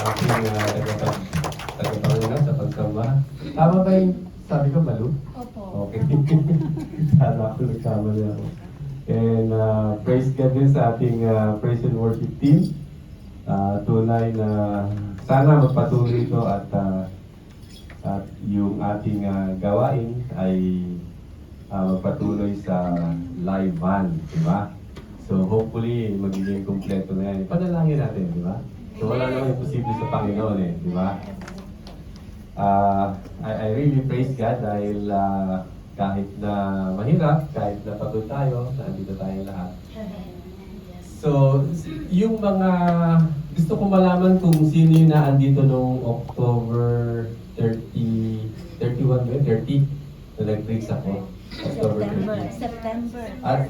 ating tagapanguna sa pagsamba. Tama ba yung sabi ko, Malu? Opo. Okay. Sana ako nagkamali ako. And praise God din sa ating praise and worship team. Tunay na sana magpatuloy ito at yung ating gawain ay magpatuloy sa live band, di ba? So hopefully magiging kumpleto na yan. Panalangin natin, di ba? So wala namang imposible sa Panginoon eh, di ba? I really praise God dahil kahit na mahirap, kahit na pagod tayo, nandito tayo lahat. So, yung mga gusto ko malaman kung sino yung naandito noong October 31 ba? 30 na nag-preach ako. October 30. September. At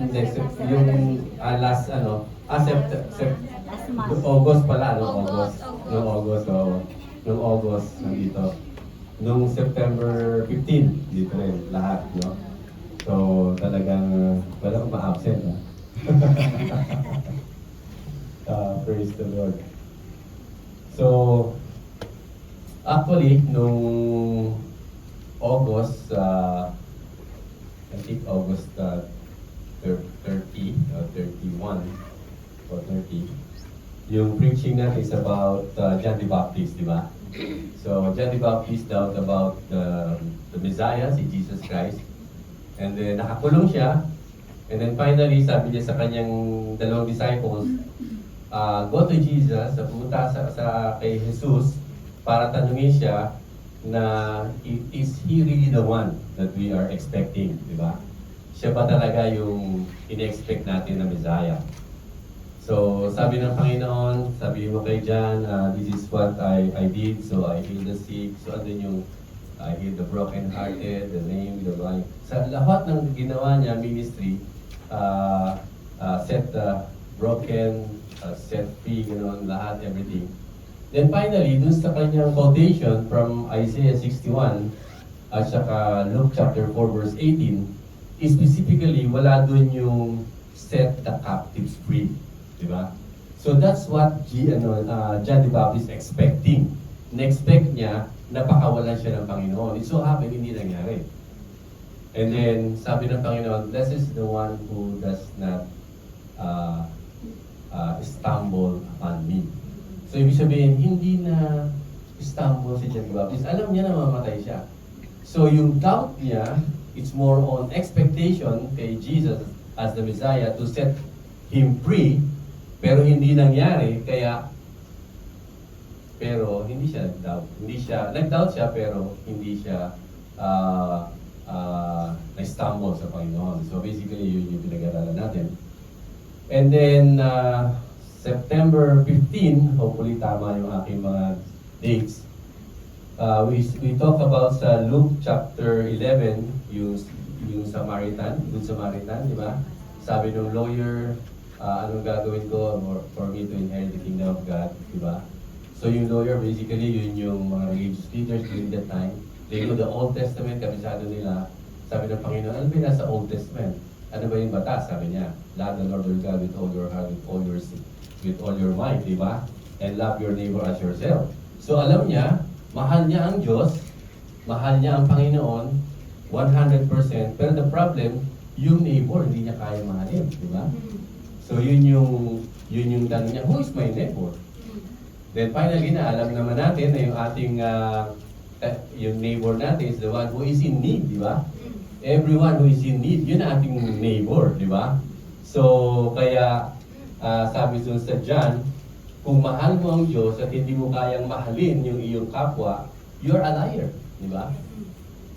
yung last Last month. August pala, no? August. Noong August, oo. Noong August, nandito. Noong September 15, dito rin, lahat, no? So, talagang, wala akong ma-absent, ha? Praise the Lord. So, actually, nung August, I think August 30 or 31 or 30, yung preaching natin is about John the Baptist, di ba? So, John the Baptist talked about the Messiah, si Jesus Christ. And then, nakakulong siya. And then finally, sabi niya sa kanyang dalawang disciples, go to Jesus, pumunta kay Jesus para tanungin siya na is he really the one that we are expecting, di ba? Siya ba talaga yung ine-expect natin na Messiah? So, sabi ng Panginoon, sabi mo kay John, this is what I did, so I healed the sick. So, ano yung I healed the broken-hearted, the lame, the blind. Sa lahat ng ginawa niya, ministry, set the broken, set free, gano'n, lahat, everything. Then finally, dun sa kanyang quotation from Isaiah 61 at saka Luke chapter 4 verse 18, specifically, wala dun yung set the captives free. Diba? So that's what John the Baptist expecting. Na-expect niya na pakawalan siya ng Panginoon. It so happened, hindi nangyari. And then, sabi ng Panginoon, this is the one who does not stumble upon me. So, ibig sabihin, hindi na stumble si John the Baptist. Alam niya na mamamatay siya. So, yung doubt niya, it's more on expectation kay Jesus as the Messiah to set him free, pero hindi nangyari, pero hindi siya nag-doubt siya, pero hindi siya na-stumble sa Panginoon. So basically, yun yung pinag-aralan natin. And then, September 15, hopefully tama yung aking mga dates, we talk about sa Luke chapter 11, yung Samaritan, di ba? Sabi ng lawyer, anong gagawin ko for me to inherit the kingdom of God, di ba? So yung lawyer, basically, yun yung mga religious leaders during that time. They know the Old Testament, kabisado nila. Sabi ng Panginoon, ano ba yung nasa Old Testament? Ano ba yung batas? Sabi niya, love the Lord your God with all your heart, with all your mind, di ba? And love your neighbor as yourself. So alam niya, mahal niya ang Diyos, mahal niya ang Panginoon, 100%, pero the problem, yung neighbor, hindi niya kaya mahalin, di ba? So yun yung tanong niya, who is my neighbor? Then finally na alam naman natin na yung ating yung neighbor natin is the one who is in need, di ba? Everyone who is in need, yun ang ating neighbor, di ba? So kaya sabi dun sa John, kung mahal mo ang Diyos at hindi mo kayang mahalin yung iyong kapwa, you're a liar, di ba?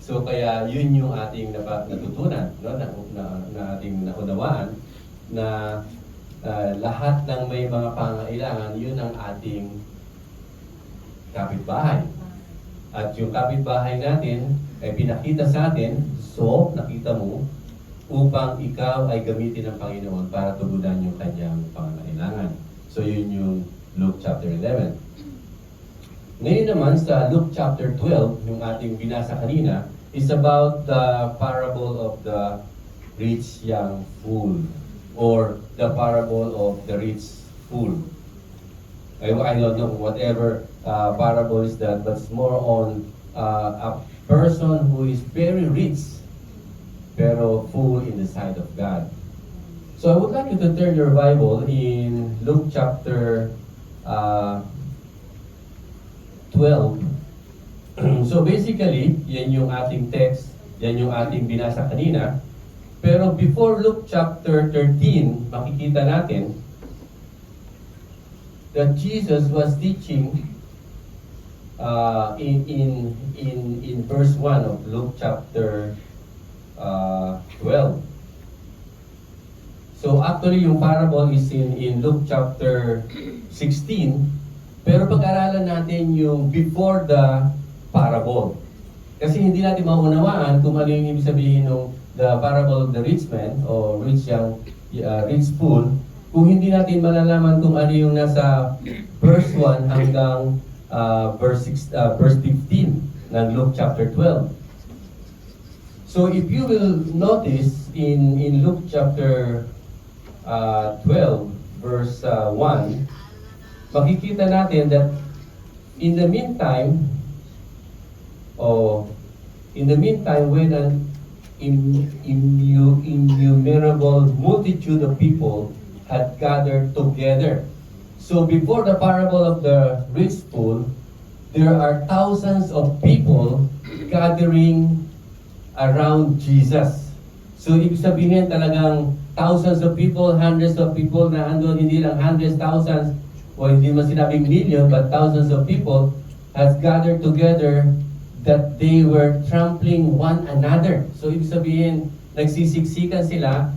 So kaya yun yung ating natutunan, no? na ating naunawaan na lahat ng may mga pangailangan, yun ang ating kapitbahay. At yung kapitbahay natin ay pinakita sa atin, so nakita mo, upang ikaw ay gamitin ng Panginoon para tugunan yung kanyang pangangailangan. So yun yung Luke chapter 11. Ngayon naman sa Luke chapter 12, yung ating binasa kanina, is about the parable of the rich young fool, or the parable of the rich fool. I don't know whatever parable is that, but it's more on a person who is very rich pero full in the sight of God. So I would like you to turn your Bible in Luke chapter 12. So basically, yan yung ating text, yan yung ating binasa kanina. Pero before Luke chapter 13, makikita natin that Jesus was teaching in verse 1 of Luke chapter 12. So actually yung parable is in Luke chapter 16, pero pag-aralan natin yung before the parable. Kasi hindi natin maunawaan kung ano yung ibig sabihin ng the parable of the rich man o rich fool kung hindi natin malalaman kung ano yung nasa verse 1 hanggang verse 15 ng Luke chapter 12. So if you will notice in Luke chapter 12 verse 1, makikita natin that in the meantime when an innumerable multitude of people had gathered together. So before the parable of the rich fool, there are thousands of people gathering around Jesus. So ibig sabihin talagang thousands of people, hundreds of people na andun, hindi lang hundreds, thousands, o hindi man sinabing million, but thousands of people has gathered together that they were trampling one another. So ibig sabihin, nagsisiksikan sila,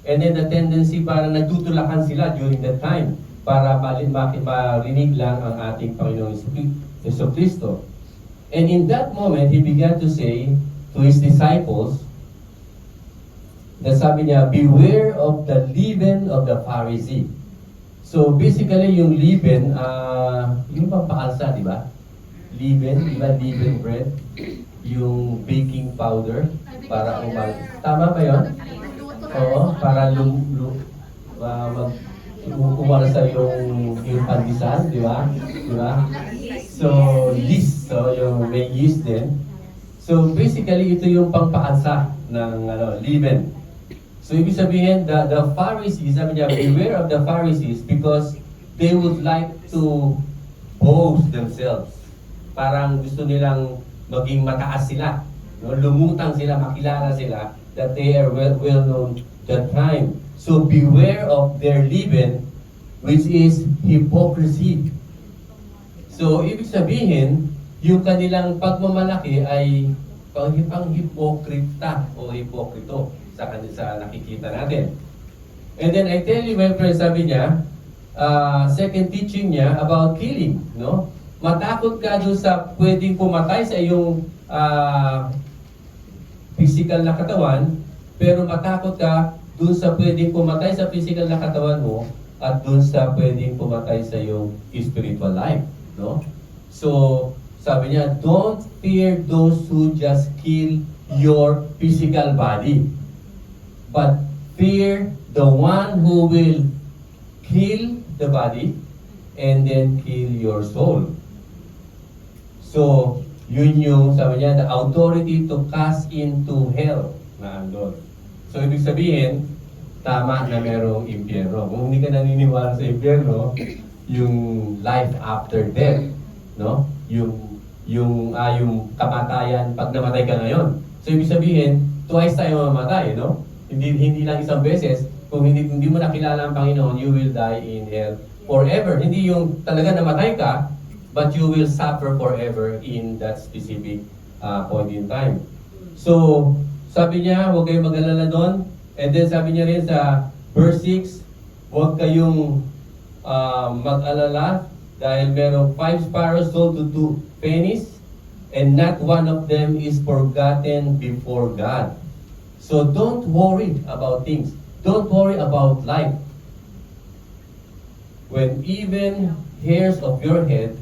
and then the tendency para nagtutulakan sila during that time para marinig lang ang ating Panginoong Jesucristo. And in that moment, He began to say to His disciples, na sabi niya, beware of the leaven of the Pharisee. So basically, yung leaven, yung pampaalsa, di ba? Leaven, di ba? Leaven bread. Yung baking powder para tama ba yun? Oo, para umarasa yung pandesal, di ba? Di ba? So, yeast, so yung may yeast din. So basically, ito yung pampaalsa ng leaven. So ibig sabihin, the Pharisees, sabi niya, beware of the Pharisees because they would like to boast themselves. Parang gusto nilang maging mataas sila. No? Lumutang sila, makilala sila that they are well known that time. So beware of their leaven, which is hypocrisy. So ibig sabihin, yung kanilang pagmamalaki ay pang-hipokrita o hipokrito sa nakikita natin. And then I tell you, my friend, sabi niya, second teaching niya about killing, no? Matakot ka doon sa pwedeng pumatay sa iyong physical na katawan, pero matakot ka doon sa pwedeng pumatay sa physical na katawan mo at doon sa pwedeng pumatay sa iyong spiritual life, no? So, sabi niya, don't fear those who just kill your physical body, but fear the one who will kill the body and then kill your soul. So, yun yung, sabi niya, the authority to cast into hell na andon. So, ibig sabihin, tama na merong impyerno. Kung hindi ka naniniwala sa impyerno, yung life after death, no? Yung kamatayan pag namatay ka ngayon. So, ibig sabihin, twice tayo mamatay, no? Hindi lang isang beses. Kung hindi mo nakilala ang Panginoon, you will die in hell forever. Hindi yung talaga namatay ka, but you will suffer forever in that specific point in time. So, sabi niya, huwag kayong mag-alala doon. And then sabi niya rin sa verse 6, huwag kayong mag-alala dahil merong 5 sparrows sold to 2 pennies and not one of them is forgotten before God. So don't worry about things. Don't worry about life. When even hairs of your head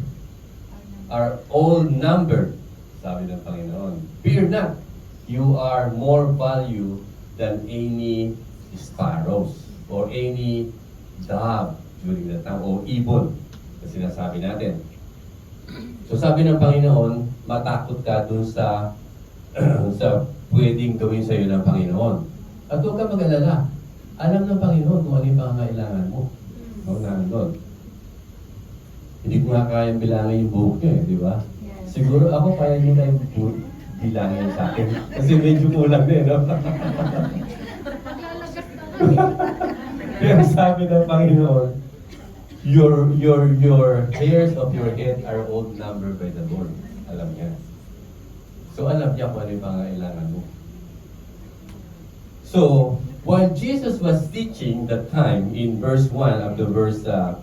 are all numbered, sabi ng Panginoon, fear not, you are more value than any sparrows or any dove during the time, or ibon. na sinasabi natin. So sabi ng Panginoon, matakot ka dun sa sa pwedeng gawin sa iyo ng Panginoon. At huwag ka mag-alala. Alam ng Panginoon kung ano yung pangangailangan mo. Huwag na doon. Hindi ko nga kayang bilangin yung buhok nyo di ba? Siguro ako kaya nyo kayong bilangin sa akin. Kasi medyo kulang din, no? Pero sabi ng Panginoon, your hairs of your head are all numbered by the Lord. Alam niya. So alam niya kung ano yung pangangailangan mo. So, while Jesus was teaching that time in verse 1 up to verse 7,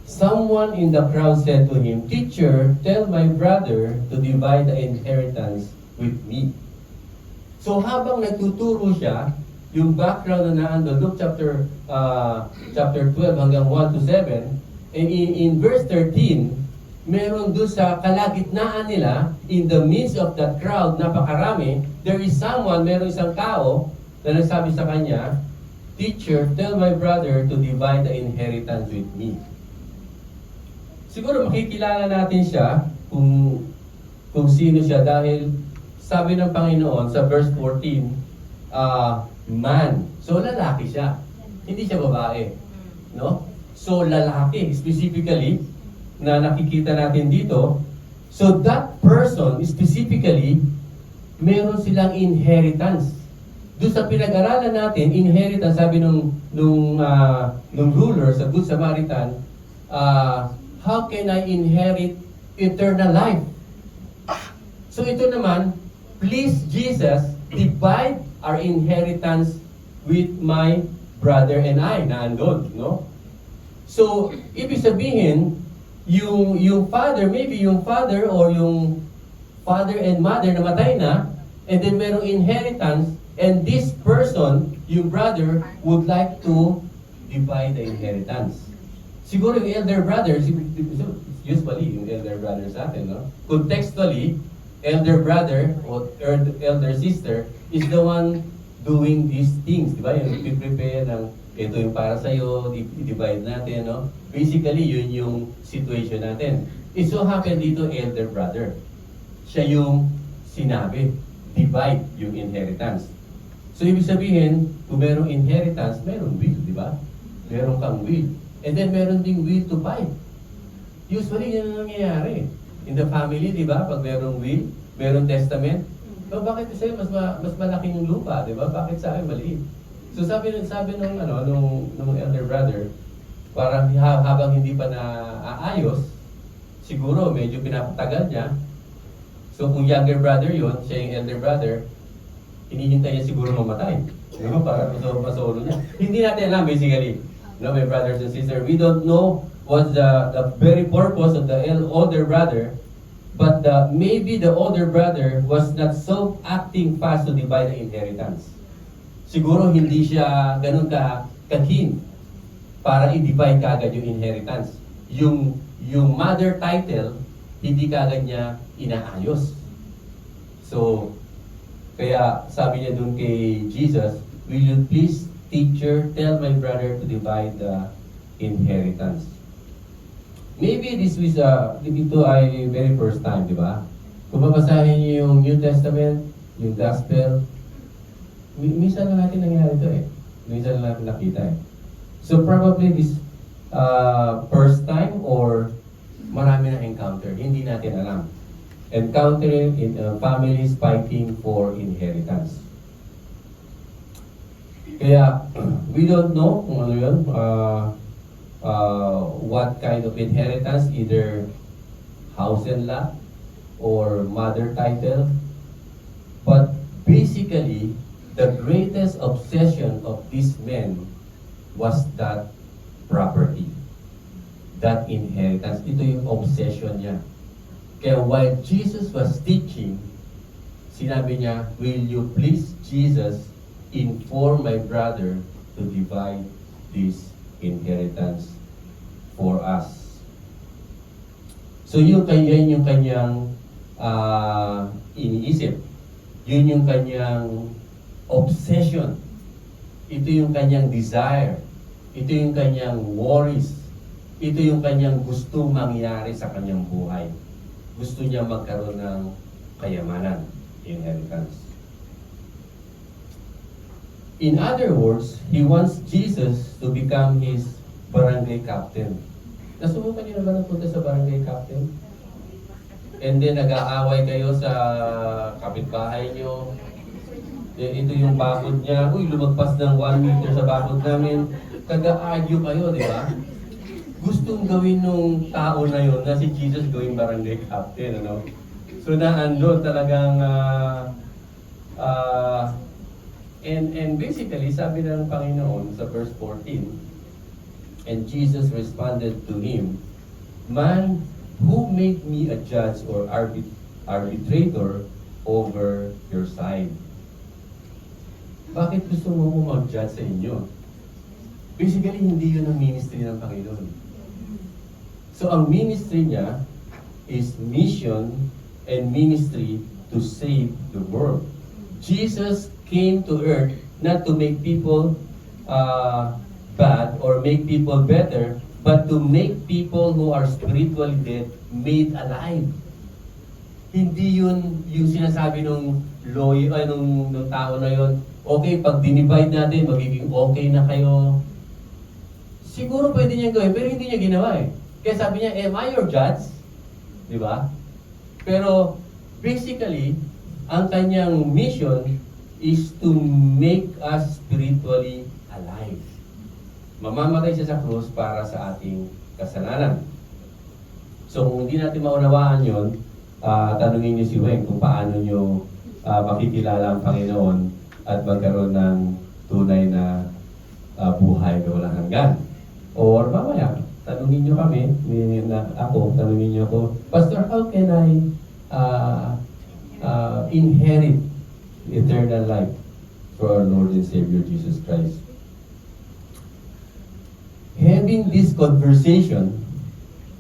someone in the crowd said to him, "Teacher, tell my brother to divide the inheritance with me." So habang nagtuturo siya, yung background na naandun, Luke chapter 12 hanggang 1 to 7, and in verse 13, meron doon sa kalagitnaan nila, in the midst of that crowd, napakarami, there is someone, meron isang tao na nagsabi sa kanya, "Teacher, tell my brother to divide the inheritance with me." Siguro makikilala natin siya kung sino siya dahil sabi ng Panginoon sa verse 14, man. So lalaki siya. Hindi siya babae. No? So lalaki, specifically, na nakikita natin dito. So that person, specifically, meron silang inheritance. Doon sa pinag-aralan natin, inheritance, sabi nung ruler sa Good Samaritan, how can I inherit eternal life? So ito naman, please Jesus, divide our inheritance with my brother and I, na andun, no? So, ibig sabihin, yung father, maybe yung father or yung father and mother namatay na, and then merong inheritance, and this person, yung brother, would like to divide the inheritance. Siguro yung elder brother, usually yung elder brother sa atin, no? Contextually, elder brother or elder sister is the one doing these things, di ba? Yung prepare ng ito yung para sa'yo, i-divide natin, no? Basically, yun yung situation natin. It so happened dito, elder brother. Siya yung sinabi, divide yung inheritance. So, ibig sabihin, kung merong inheritance, merong will, di ba? Meron kang will. And then, meron ding will to buy. Usually, yun ang nangyayari. In the family, di ba? Pag merong will, merong testament, so, bakit sa'yo mas malaki yung lupa, di ba? Bakit sa akin maliit? So sabi nung elder brother, parang habang hindi pa naaayos, siguro medyo pinapatagal niya. So kung younger brother yun, siya yung elder brother, hinihintay niya siguro mamatay. Di ba? Para masolo niya. Hindi natin alam basically. No, my brothers and sisters, we don't know what's the very purpose of the older brother, but maybe the older brother was not so acting fast to divide the inheritance. Siguro hindi siya ganun ka-keen para i-divide kagad yung inheritance. Yung mother title, hindi kagad niya inaayos. So, kaya sabi niya dun kay Jesus, "Will you please, teacher, tell my brother to divide the inheritance?" Maybe this was ito ay very first time, di ba? Kung babasahin niyo yung New Testament, yung Gospel, minsan lang natin nangyari ito eh. Minsan lang natin nakita eh. So probably this first time or marami na encounter, hindi natin alam. Encountering in families fighting for inheritance. Kaya we don't know kung ano yun, what kind of inheritance, either house and lot or mother title. But basically, the greatest obsession of these men was that property, that inheritance. Ito yung obsession niya. Kaya while Jesus was teaching, sinabi niya, "Will you please, Jesus, inform my brother to divide this inheritance for us?" So yung kanyang iniisip. Yun yung kanyang obsession. Ito yung kanyang desire Ito yung kanyang worries. Ito yung kanyang gusto mangyari sa kanyang buhay. Gusto niya magkaroon ng kayamanan, inheritance. In other words, he wants Jesus to become his barangay captain. Nasubukan niyo na ba napunta sa barangay captain? And then nag-aaway kayo sa kapitbahay niyo. Ito yung bakod niya. Uy, lumagpas ng 1 meter sa bakod namin. Taga-argue kayo, di ba? Gustong gawin nung tao na yon na si Jesus gawing barangay captain, ano? So naandun talagang and basically sabi ng Panginoon sa verse 14, and Jesus responded to him, "Man, who made me a judge or arbitrator over your side?" Bakit gusto mo ko mag-judge sa inyo? Basically, hindi yun ang ministry ng Panginoon. So, ang ministry niya is mission and ministry to save the world. Jesus came to earth not to make people bad or make people better, but to make people who are spiritually dead made alive. Hindi yun yung sinasabi nung lawyer, nung tao na yun, okay, pag dinivide natin, magiging okay na kayo. Siguro pwede niya gawin, pero hindi niya ginawa eh. Kaya sabi niya, am I your judge? Di ba? Pero basically, ang kanyang mission is to make us spiritually alive. Mamamatay siya sa krus para sa ating kasalanan. So kung hindi natin maunawaan yun, tanungin niyo si Weng kung paano niyo makikilala ang Panginoon at magkaroon ng tunay na buhay na walang hanggan. Or mamaya, tanungin niyo kami, tanungin niyo ako, Pastor, how can I inherit eternal life for our Lord and Savior Jesus Christ? Having this conversation,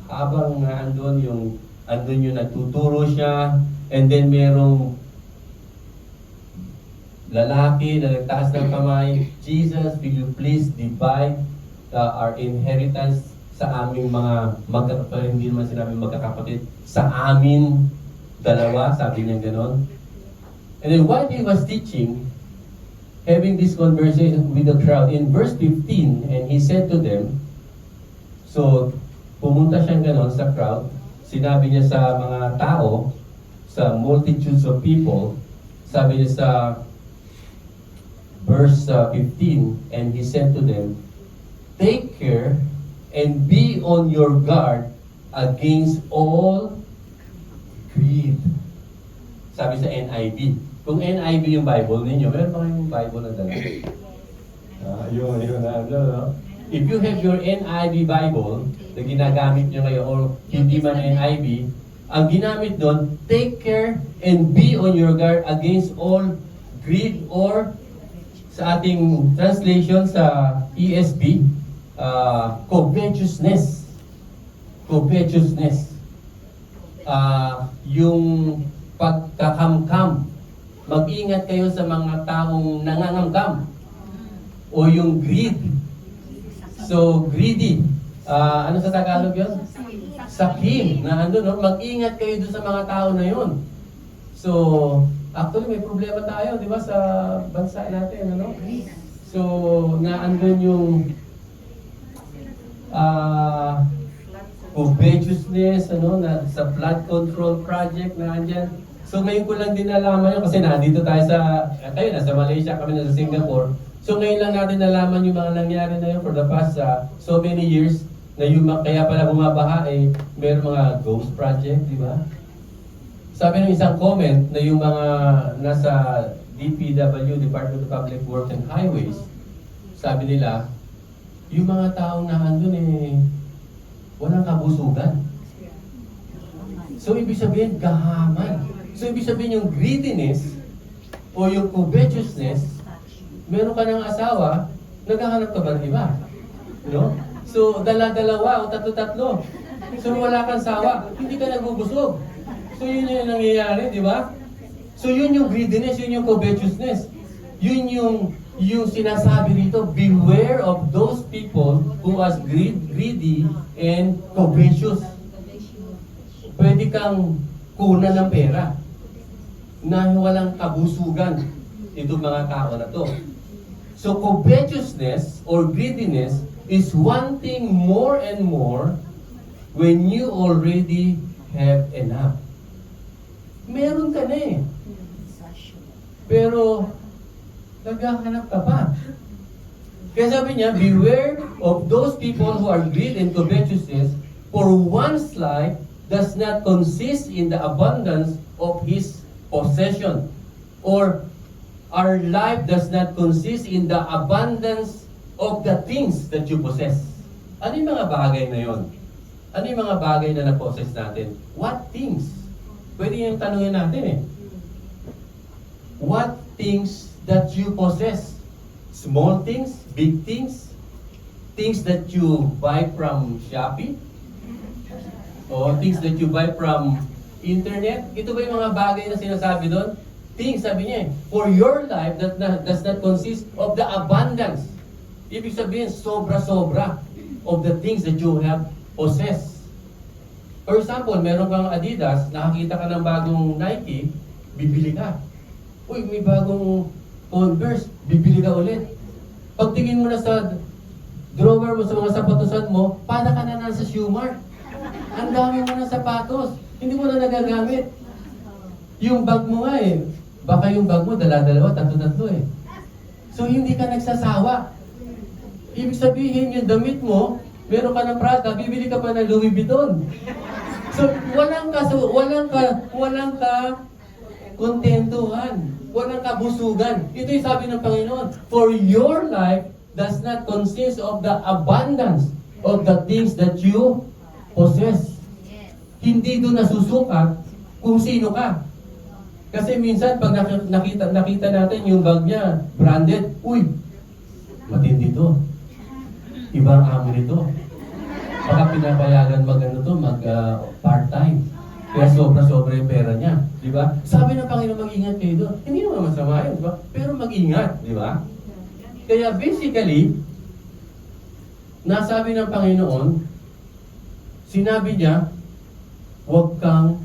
habang andun yung nagtuturo siya, and then merong lalaki na nagtaas ng kamay, Jesus, will you please divide our inheritance sa aming mga hindi naman sinabi magkakapatid, sa amin dalawa, sabi niya ganon. And then while he was teaching, having this conversation with the crowd, in verse 15, and he said to them, so pumunta siyang ganon sa crowd, sinabi niya sa mga tao, sa multitudes of people, sabi niya sa verse 15, and he said to them, take care and be on your guard against all greed. Sabi sa NIV. Kung NIV yung Bible ninyo, meron ba kayong Bible na dala? Yun. No? If you have your NIV Bible na ginagamit nyo ngayon or hindi man NIV, ang ginamit doon, take care and be on your guard against all greed, or sa ating translation sa ESV, covetousness. Covetousness. Yung pagkakamkam. Mag-ingat kayo sa mga taong nangangamkam. O yung greed. So, greedy. Ano sa Tagalog yun? Sakim. Na ano, no? Mag-ingat kayo doon sa mga tao na yun. So, actually, may problema tayo, di ba, sa bansa natin, ano? So, naandun yung covetousness, ano, na, sa flood control project na andyan. So, ngayon ko lang din nalaman yun kasi nandito tayo tayo nasa Malaysia, kami nasa Singapore. So, ngayon lang natin nalaman yung mga nangyari na yun for the past so many years, na yung kaya pala bumabaha, mayroong mga ghost project, di ba? Sabi ng isang comment na yung mga nasa DPW, Department of Public Works and Highways, sabi nila, yung mga taong naandun walang kabusugan. So, ibig sabihin, gahaman. So, ibig sabihin yung greediness o yung covetousness, meron ka ng asawa, naghahanap ka ba ng iba? No? So, dala-dalawa o tatlo-tatlo. So, wala kang sawa, hindi ka nagubusog. So, yun yung nangyayari, di ba? So, yun yung greediness, yun yung covetousness. Yun yung yung sinasabi rito, beware of those people who are greedy and covetous. Pwede kang kunan ng pera na walang kabusugan itong mga tao na to. So covetousness or greediness is wanting more and more when you already have enough. Meron ka na eh. Pero naghahanap ka pa. Kaya sabi niya, beware of those people who are greedy and covetousness, for one's life does not consist in the abundance of his possession. Or our life does not consist in the abundance of the things that you possess. Ano yung mga bagay na yon? Ano yung mga bagay na na-possess natin? What things? Pwede yung tanungin natin eh. What things that you possess? Small things, big things, things that you buy from Shopee, o things that you buy from internet. Ito ba yung mga bagay na sinasabi doon? Things, sabi niya, for your life that does not consist of the abundance. Ibig sabihin, sobra-sobra of the things that you have possessed. For example, meron kang Adidas, nakakita ka ng bagong Nike, bibili ka. Uy, may bagong Converse, bibili ka ulit. Pagtingin mo na sa drawer mo, sa mga sapatosan mo, para ka na nasa Shoe Mart. Ang dami mo ng sapatos, hindi mo na nagagamit. Yung bag mo nga eh, baka yung bag mo dala-dalawa, tatlo-tatlo eh. So hindi ka nagsasawa. Ibig sabihin yung damit mo, meron ka ng Prada, bibili ka pa ng Louis Vuitton. So walang ka kontentuhan, walang kabusugan. Ito yung sabi ng Panginoon, for your life does not consist of the abundance of the things that you possess. Hindi doon nasusukat kung sino ka. Kasi minsan pag nakita natin yung bag niya, branded, uy, matindi to. Ibang amo nito. Baka pinapayagan mag part-time. Kaya sobra-sobra yung pera niya. Di ba? Sabi ng Panginoon, mag-ingat kayo doon. Hindi naman masama yun, di ba? Pero mag-ingat, di ba? Kaya basically, nasabi ng Panginoon, sinabi niya, huwag kang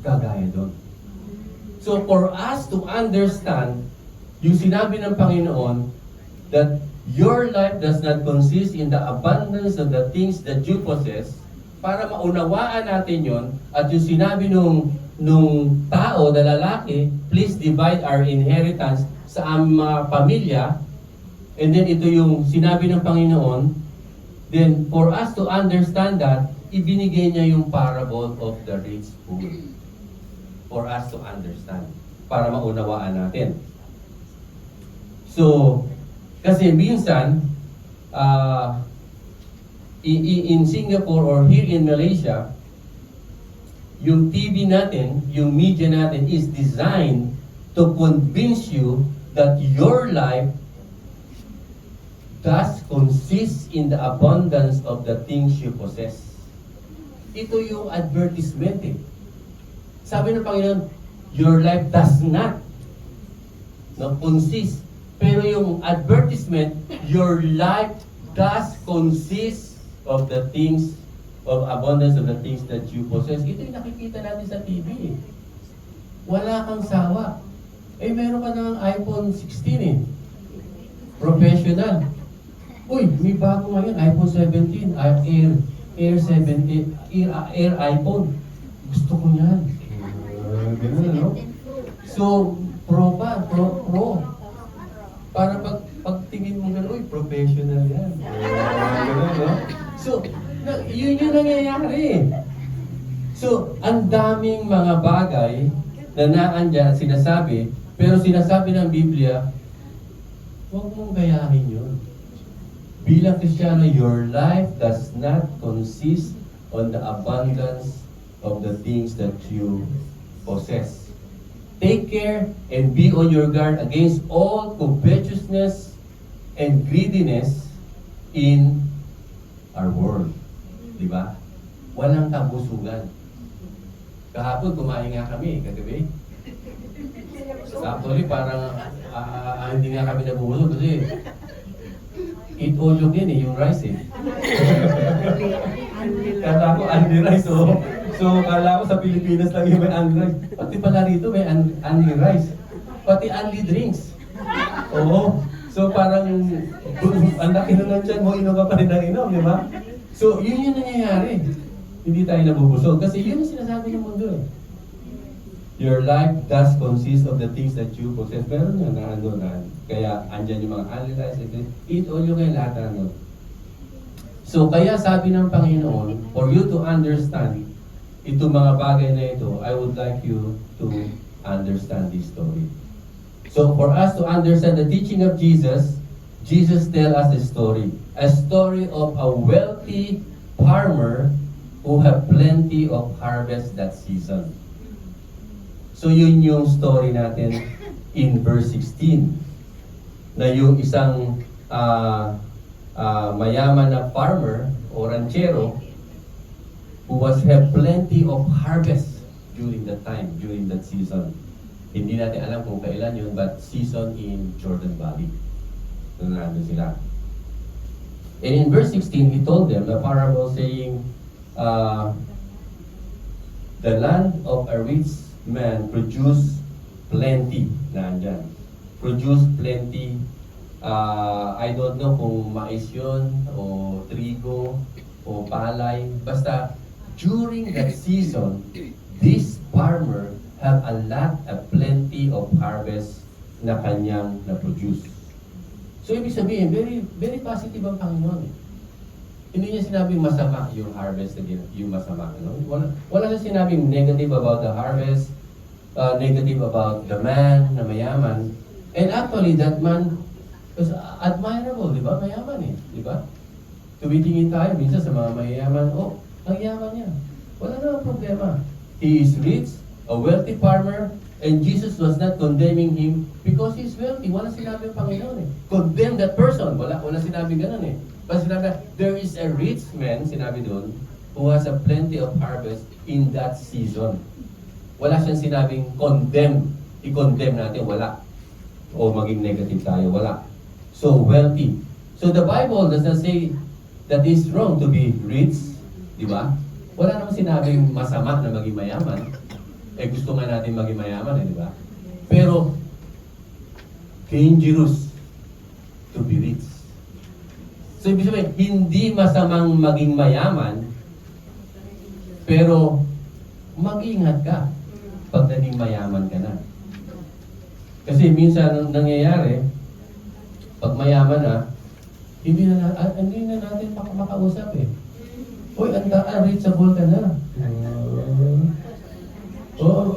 gagaya doon. So for us to understand, yung sinabi ng Panginoon, that your life does not consist in the abundance of the things that you possess, para maunawaan natin yon, at yung sinabi nung tao na lalaki, please divide our inheritance sa aming mga pamilya, and then ito yung sinabi ng Panginoon, then for us to understand that, ibinigay niya yung parable of the rich fool. For us to understand, para maunawaan natin. So, kasi minsan, in Singapore or here in Malaysia, yung TV natin, yung media natin is designed to convince you that your life does consist in the abundance of the things you possess. Ito yung advertisement eh. Sabi ng Panginoon, your life does not consist. Pero yung advertisement, your life does consist of the things, of abundance of the things that you possess. Ito yung nakikita natin sa TV. Wala kang sawa. Eh, meron ka ng iPhone 16 eh. Professional. Uy, may bago ngayon, iPhone 17, Air 17, Air iPhone. Gusto ko yan. Ganun, ano? So, pro. Para pagtingin mo gano'n, uy, professional yan. Ganun, no? So, yun yung nangyayari. So, ang daming mga bagay na naandyan sinasabi, pero sinasabi ng Biblia, huwag mong gayahin yun. Bilang Kristiyano, your life does not consist on the abundance of the things that you possess. Take care and be on your guard against all covetousness and greediness in our world. Diba? Walang kabusugan. Kahapon, kumain nga kami, kagabi. Actually, parang hindi nga kami nabubusog kasi eat all you can yung rice eh. Kala ko only rice, so kala ko sa Pilipinas lang yung may only rice. Pati pala rito may only rice. Pati only drinks. Oo. So parang, ang laki na lang dyan mo, inom ka pa rin ng inom, di ba? So yun yung nangyayari. Hindi tayo nabubusog. Kasi yun yung sinasabi ng mundo eh. Your life does consist of the things that you possess. Pero nga na ano na. Kaya andyan yung mga only rice. Eat all you can, lahat ano. So kaya sabi ng Panginoon, for you to understand itong mga bagay na ito, I would like you to understand this story. So for us to understand the teaching of Jesus, Jesus tell us a story of a wealthy farmer who have plenty of harvest that season. So yun yung story natin in verse 16, na yung isang mayaman na farmer o ranchero who have plenty of harvest during that season. Hindi natin alam kung kailan yun, but season in Jordan Valley. Nandun sila. And in verse 16, he told them the parable saying, the land of a rich man produced plenty. Nandyan. Produced plenty. I don't know kung mais yun, o trigo, o palay. Basta, during that season, this farmer have a plenty of harvest na kanyang na-produce. So, ibig sabihin, very, very positive ang Panginoon. Hindi niya sinabing masama yung harvest, yung masama. No? Wala na sinabing negative about the harvest, negative about the man na mayaman. And actually, that man was admirable, di ba? Mayaman eh, di ba? Tumitingin tayo minsan sa mga mayayaman, oh, ang yaman niya. Wala na problema. He is rich, a wealthy farmer, and Jesus was not condemning him because he's wealthy. Wala sinabi ang Panginoon eh. Condemn that person. Wala sinabi ganun eh. But sinabi, there is a rich man, sinabi doon, who has a plenty of harvest in that season. Wala siyang sinabing condemn. I-condemn natin, wala. O maging negative tayo, wala. So, wealthy. So, the Bible does not say that it's wrong to be rich. Di ba? Wala namang sinabing masama na maging mayaman. Eh, gusto nga natin maging mayaman, di ba? Pero, dangerous to be rich. So, ibig sabihin, hindi masamang maging mayaman, pero, mag-ingat ka pag naging mayaman ka na. Kasi minsan, nangyayari, pag mayaman na, hindi na natin makausap eh. Uy, reachable ka na.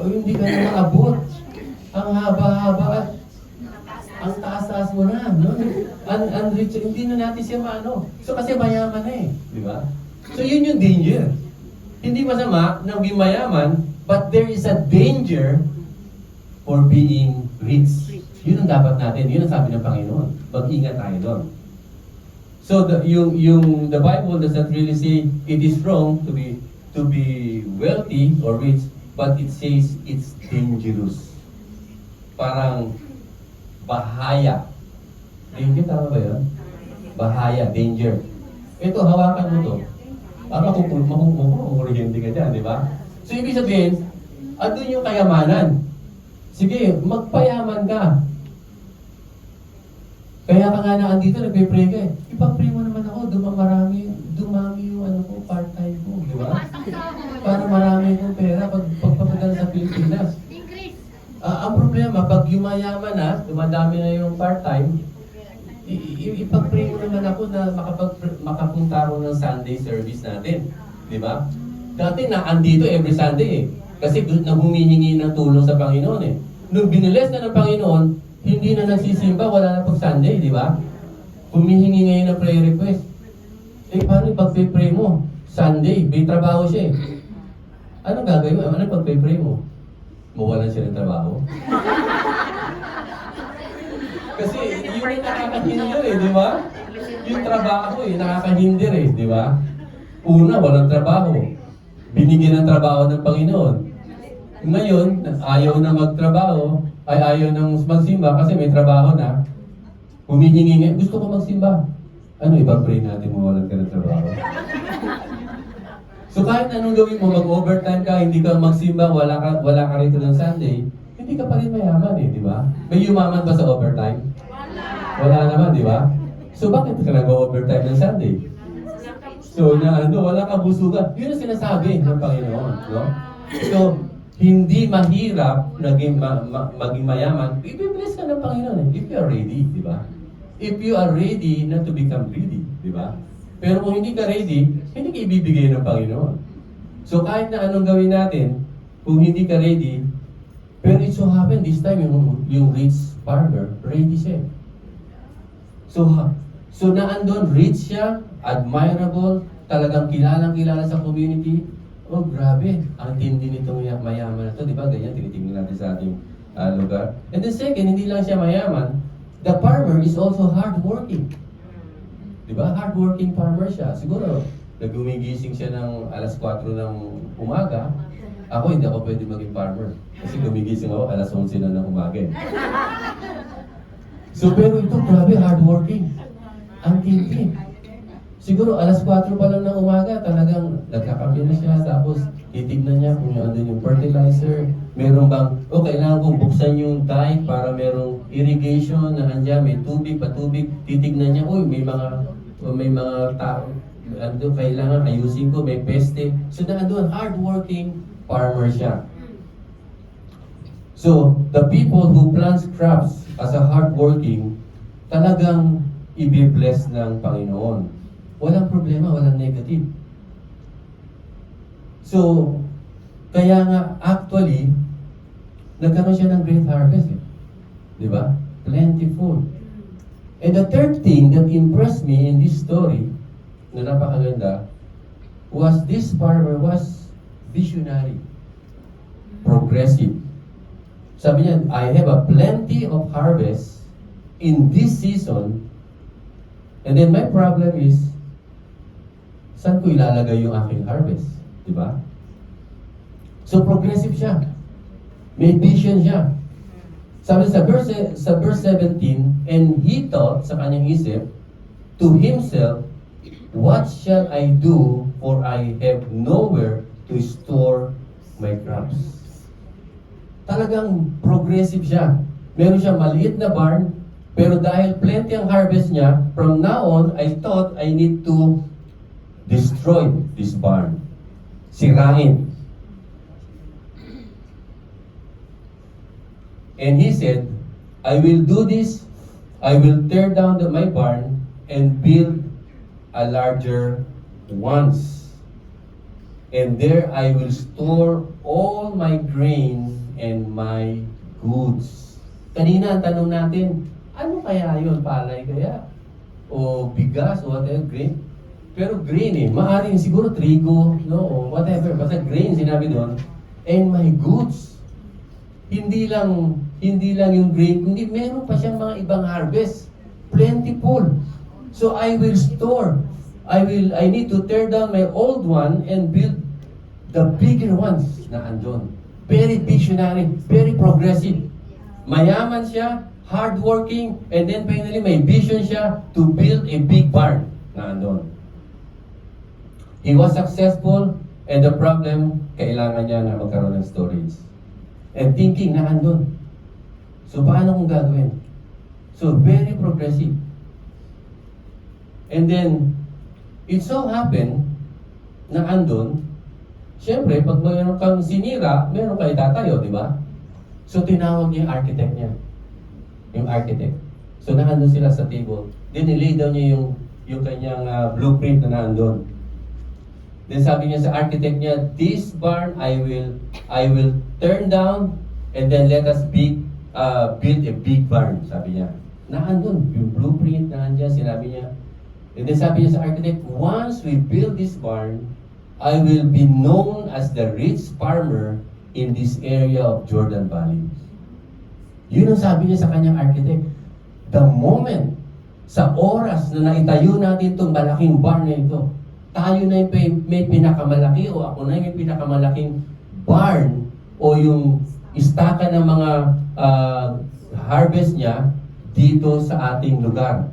Hindi ka na maabot. Ang haba-haba at ang taas-taas mo na. No? Unreach, hindi na natin siya maano. So kasi mayaman na eh. Di ba? So yun yung danger. Hindi masama na maging mayaman, but there is a danger for being rich. Yun ang dapat natin. Yun ang sabi ng Panginoon. Mag-ingat tayo doon. So the Bible does not really say it is wrong to be wealthy or rich, but it says it's dangerous. Parang bahaya. Danger, tama ba yun? Bahaya, danger. Ito, hawakan mo to. Para makukuryente ka dyan, di ba? So, ibig sabihin, andun yung kayamanan. Sige, magpayaman ka. Kaya ka nga na andito, nagpe-pray ka eh. Ipag-pray mo naman ako, dumami yung ano ko, part-time ko, di ba? Para marami kong pera pagpapadala sa Pilipinas. Ang problema, pag yumayaman na, dumadami na yung part-time, ipag-pray mo naman ako na makapunta ako ng Sunday service natin. Di ba? Dati na andito every Sunday eh. Kasi humihingi ng tulong sa Panginoon eh. Nung biniles na ng Panginoon, hindi na nagsisimba, wala na pag Sunday, di ba? Humihingi ngayon ng prayer request. Eh, paano pag-pray mo? Sunday, may trabaho siya eh. Anong gagawin mo? Ano pag-pray mo? Mawalan siya ng trabaho? Kasi yun yung nakakahinder eh, di ba? Yung trabaho eh, nakakahinder eh, di ba? Una, walang trabaho. Binigyan ng trabaho ng Panginoon. Ngayon, ayaw na magtrabaho, ay ayaw nang magsimba kasi may trabaho na, humihingi, gusto ko magsimba. Ano, ibang-pray natin mawalan ka ng trabaho? So kahit anong gawin mo, mag-overtime ka, hindi ka magsimba, wala ka rito ng Sunday, hindi ka pa rin mayaman eh, di ba? May yumaman ba sa overtime? Wala naman, di ba? So bakit ka nag-overtime ng Sunday? So wala kang busugan. Yun ang sinasabi ng Panginoon, no? So, hindi mahirap maging mayaman, i-bless ka ng Panginoon eh, if you are ready, di ba? If you are ready not to become greedy, di ba? Pero kung hindi ka ready, hindi ka ibibigay ng Panginoon. So kahit na anong gawin natin, kung hindi ka ready, pero it so happen this time yung rich farmer, ready siya. So naandun, rich siya, admirable, talagang kilalang-kilala sa community. Oh, grabe, ang tindi nitong mayaman na to, di ba? Ganyan, tinitingnan natin sa ating lugar. And the second, hindi lang siya mayaman, the farmer is also hardworking. Di ba? Hardworking farmer siya. Siguro, nagumigising siya ng alas 4 ng umaga. Ako, hindi ako pwede maging farmer. Kasi gumigising ako alas 11 na ng umaga. So, pero ito, grabe, hardworking. Ang tindi. Siguro, alas 4 pa lang ng umaga, talagang nagkakape na siya. Tapos, titignan niya kung andun yung fertilizer. Meron bang, kailangan kong buksan yung tank para merong irrigation na andyan, may tubig, patubig. Titignan niya, may mga tao, kailangan ayusin ko, may peste. So, naandun, hardworking farmer siya. So, the people who plants crops as a hardworking, talagang i-bless ng Panginoon. Walang problema, walang negative. So, kaya nga, actually, nagkaroon siya ng great harvest. Di ba? Plentiful. And the third thing that impressed me in this story, na napakaganda, was this farmer was visionary, progressive. Sabi niya, I have a plenty of harvest in this season, and then my problem is, saan ko ilalagay yung aking harvest? Diba? So progressive siya. May vision siya. Sabi sa verse 17, and he thought sa kanyang isip to himself, what shall I do, for I have nowhere to store my crops. Talagang progressive siya. Meron siya maliit na barn, pero dahil plenty ang harvest niya, from now on, I thought I need to destroy this barn. Sirain. And he said, I will do this. I will tear down my barn and build a larger ones. And there I will store all my grain and my goods. Kanina ang tanong natin, ano kaya yun? Palay kaya? O bigas o whatever, grain? Pero grain maaaring siguro trigo, no, o whatever, basta grain sinabi doon, and my goods. Hindi lang yung grain, kundi meron pa siyang mga ibang harvest, plentiful. So I will store. I need to tear down my old one and build the bigger ones na andun. Very visionary, very progressive. Mayaman siya, hardworking, and then finally may vision siya to build a big barn na andun. He was successful, and the problem, kailangan niya na magkaroon ng storage. And thinking na andun. So, paano kung gagawin? So, very progressive. And then, it so happened na andun, siyempre, pag mayroon kang sinira, meron kayo tatayo, di ba? So, tinawag niya yung architect niya. Yung architect. So, naandun sila sa table. Then, nilay down niya yung kanyang blueprint na naandun. Then sabi niya sa architect niya, this barn I will turn down and then let us build a big barn, sabi niya. Naandun, yung blueprint na andyan, sinabi niya. And then sabi niya sa architect, once we build this barn, I will be known as the rich farmer in this area of Jordan Valley. Yun ang sabi niya sa kanyang architect. The moment, sa oras na naitayo natin itong malaking barn na ito, tayo na yung may pinakamalaki o ako na yung may pinakamalaking barn o yung istaka ng mga harvest niya dito sa ating lugar.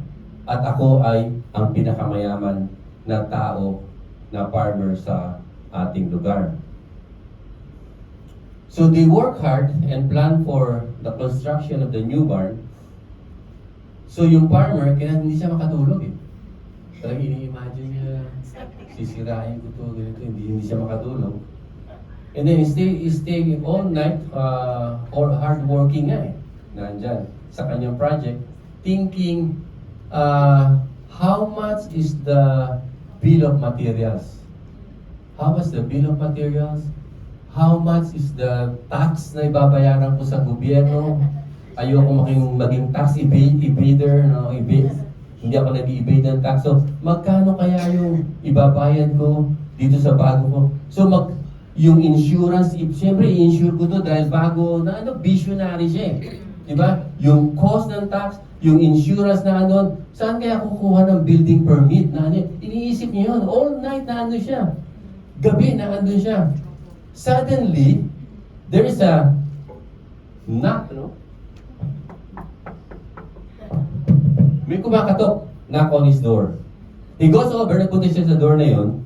At ako ay ang pinakamayaman na tao na farmer sa ating lugar. So they work hard and plan for the construction of the new barn. So yung farmer, kaya hindi siya makatulog eh. Talagang ini-imagine niya, sisirain ko to, ganito, hindi siya makatulog. And then stay all night, or hard working nga eh, nandyan, sa kanyang project, thinking, how much is the bill of materials? How much the bill of materials? How much is the tax na ibabayaran ko sa gobyerno? Ayoko maging tax evader, no? Hindi ako nag-evade ng tax. So, magkano kaya yung ibabayad ko dito sa bago ko? So, yung insurance, siyempre, i-insure ko to dahil bago, visionary siya eh. Diba? Yung cost ng tax, yung insurance na ano, saan kaya kukuha ng building permit na ano? Iniisip niyo yun. All night na ano siya. Gabi na ano siya. Suddenly, there is a knock, no? May kumakatok, knock on his door. He goes over, nagpunta siya sa door na yun.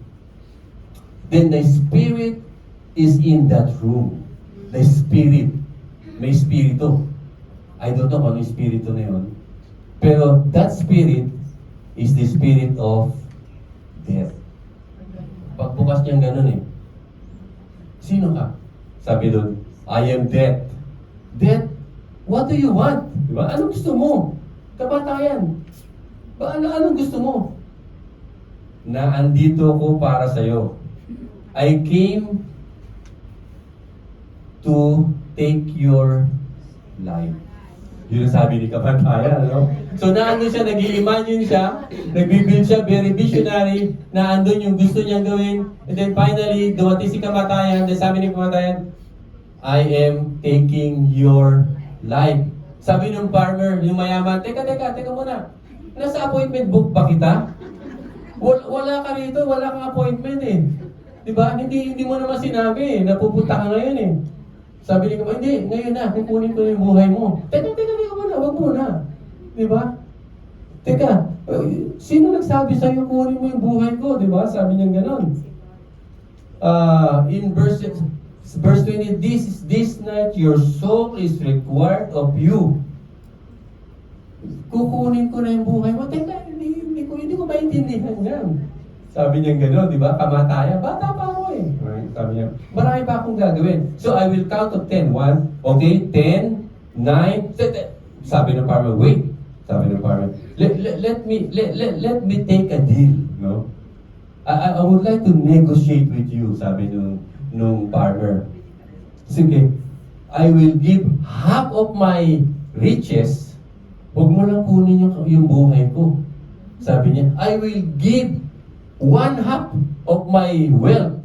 Then the spirit is in that room. The spirit. May spirito. I don't know kung ano yung spirito na yun. Pero that spirit is the spirit of death. Pagbukas niyang ganun eh. Sino ka? Sabi doon, I am death. Death? What do you want? Diba? Anong gusto mo? Kamatayan. Anong gusto mo? Na andito ko para sa'yo. I came to take your life. Yun ang sabi ni kamatayan, no? So naandun siya, nag-i-imagine siya, nag-build siya, very visionary, na andun yung gusto niyang gawin. And then finally, dumating si kamatayan, then sabi ni kamatayan, I am taking your life. Sabi ng farmer, yung mayaman, teka muna. Nasa appointment book ba kita? Wala ka rito, wala kang appointment eh. Diba? Hindi mo naman sinabi eh, napupunta ka ngayon eh. Sabi ni kamay, hindi, ngayon na, kukunin ko yung buhay mo. Teka muna, wag muna. Diba? Teka, sino nagsabi sa'yo kunin mo yung buhay ko? Diba? Sabi niya ganon. In verse 20, this night your soul is required of you. Kukunin ko na yung buhay mo. Teka, hindi ko maintindihan yan. Sabi niya gano'n, di ba? Kamataya. Bata pa ako eh. Right? Sabi niya, marami pa akong gagawin. So I will count of 10. 1, okay, 10, 9, 10. Sabi ng farmer, wait. Sabi ng farmer, let me take a deal. No? I would like to negotiate with you, sabi nung farmer. Sige, I will give half of my riches. Huwag mo lang kunin yung buhay ko. Sabi niya, I will give 1/2 of my wealth.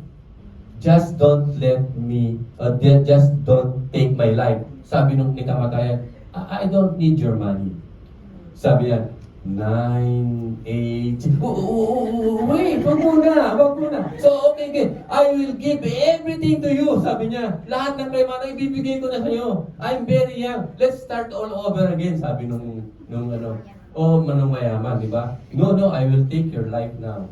Just don't just don't take my life. Sabi nung kamatayan, I don't need your money. Sabi niya, 9, 8, wait, wag muna. So, okay, I will give everything to you. Sabi niya, lahat ng kayamanan ibibigay ko na sa iyo. I'm very young. Let's start all over again. Sabi nung manong mayaman, di ba? No, I will take your life now.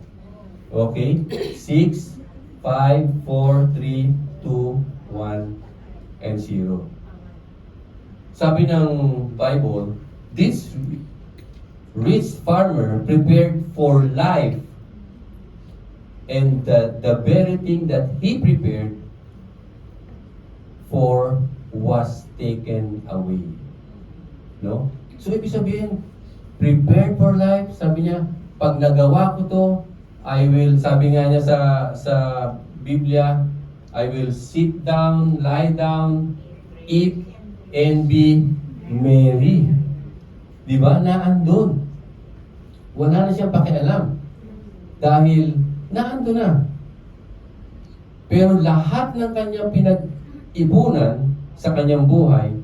Okay? 6, 5, 4, 3, 2, 1, and 0. Sabi ng Bible, this rich farmer prepared for life, and the very thing that he prepared for was taken away. No? So ibig sabihin, prepared for life, sabi niya, pag nagawa ko to, I will, sabi nga niya sa Biblia, I will sit down, lie down, eat, and be merry. Di ba? Naandun. Wala na siyang pakialam. Dahil naandun na. Pero lahat ng kanyang pinag-ipunan sa kanyang buhay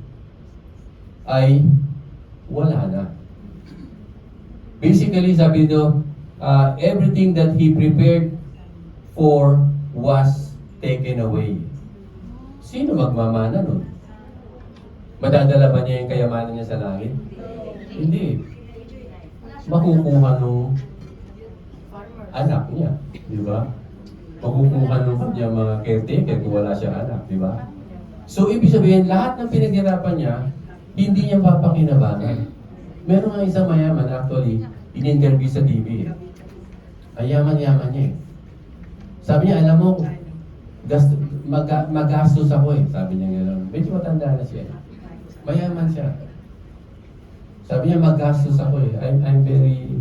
ay wala na. Basically, sabi dito, everything that he prepared for was taken away. Sino magmamana nun? Madadala ba niya yung kayamanan niya sa langit? Hindi. Makukuha nung anak niya, di ba? Makukuha nung kanyang mga caretaker kung wala siyang anak, di ba? So, ibig sabihin, lahat ng pinaghirapan niya, hindi niya papakinabangan. Meron nga isang mayaman, actually, in-interview sa TV. Ang yaman-yaman niya eh. Sabi niya, alam mo, magastos ako eh. Sabi niya gano'n. Medyo matanda na siya. Mayaman siya. Sabi niya, magastos ako eh. I'm very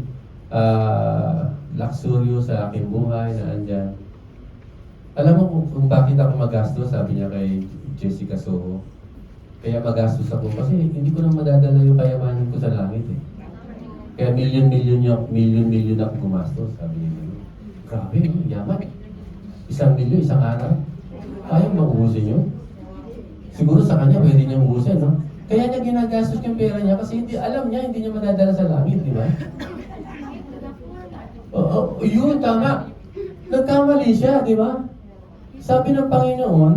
luxurious sa aking buhay na andyan. Alam mo kung bakit ako magastos, sabi niya kay Jessica Soho. Kaya magastos ako kasi hindi ko na madadala yung kayamanan ko sa langit eh. Kaya million ako gumastos, sabi niya. Grabe, yaman. 1,000,000, isang araw. Ayaw maubusin yun. Siguro sa kanya, pwede niyang ubusin, no? Kaya niya ginagastos yung pera niya kasi hindi, alam niya, hindi niya madadala sa langit, di ba? Yun, tama. Nagkamali siya, di ba? Sabi ng Panginoon,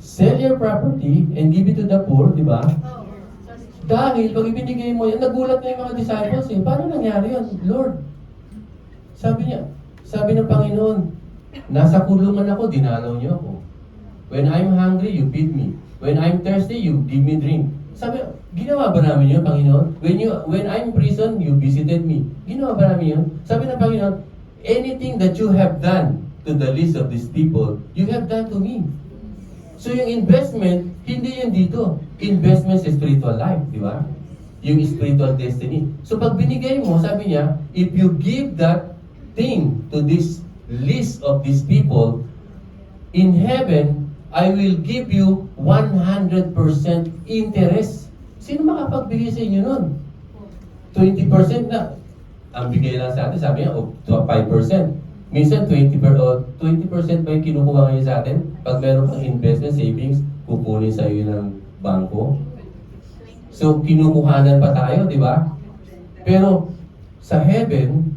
sell your property and give it to the poor, di ba? Dahil pag ibinigay mo yan, nagulat na yung mga disciples eh. Paano nangyari yun? Lord, sabi niya, sabi ng Panginoon, nasa kulungan ako, dinalaw niyo ako. When I'm hungry, you feed me. When I'm thirsty, you give me drink. Sabi, ginawa ba namin yun, Panginoon? When I'm in prison, you visited me. Ginawa ba namin yun? Sabi ng Panginoon, anything that you have done to the least of these people, you have done to me. So yung investment, hindi yun dito. Investment sa spiritual life, di ba? Yung spiritual destiny. So pag binigay mo, sabi niya, if you give that thing to this list of these people, in heaven, I will give you 100% interest. Sino makapagbigay sa inyo nun? 20% na. Ang bigay lang sa atin, sabi niya, 5%. Minsan 20% pa yung kinukuha ngayon sa atin. Pag meron kang investment savings, kukunin sa iyo ng bangko. So, kinukuhanan pa tayo, di ba? Pero, sa heaven,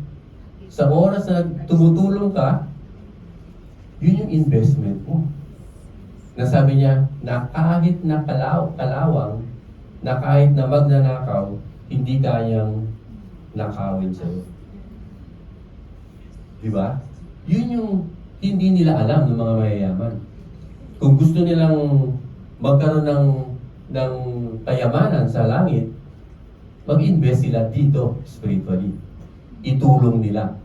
sa oras na tumutulong ka, yun yung investment mo. Nasabi niya, na kahit na kalawang, na kahit na magnanakaw, hindi kayang nakawin sa'yo. Di ba? Yun yung hindi nila alam ng mga mayayaman. Kung gusto nilang magkaroon ng kayamanan sa langit, mag-invest sila dito spiritually. Itulong nila.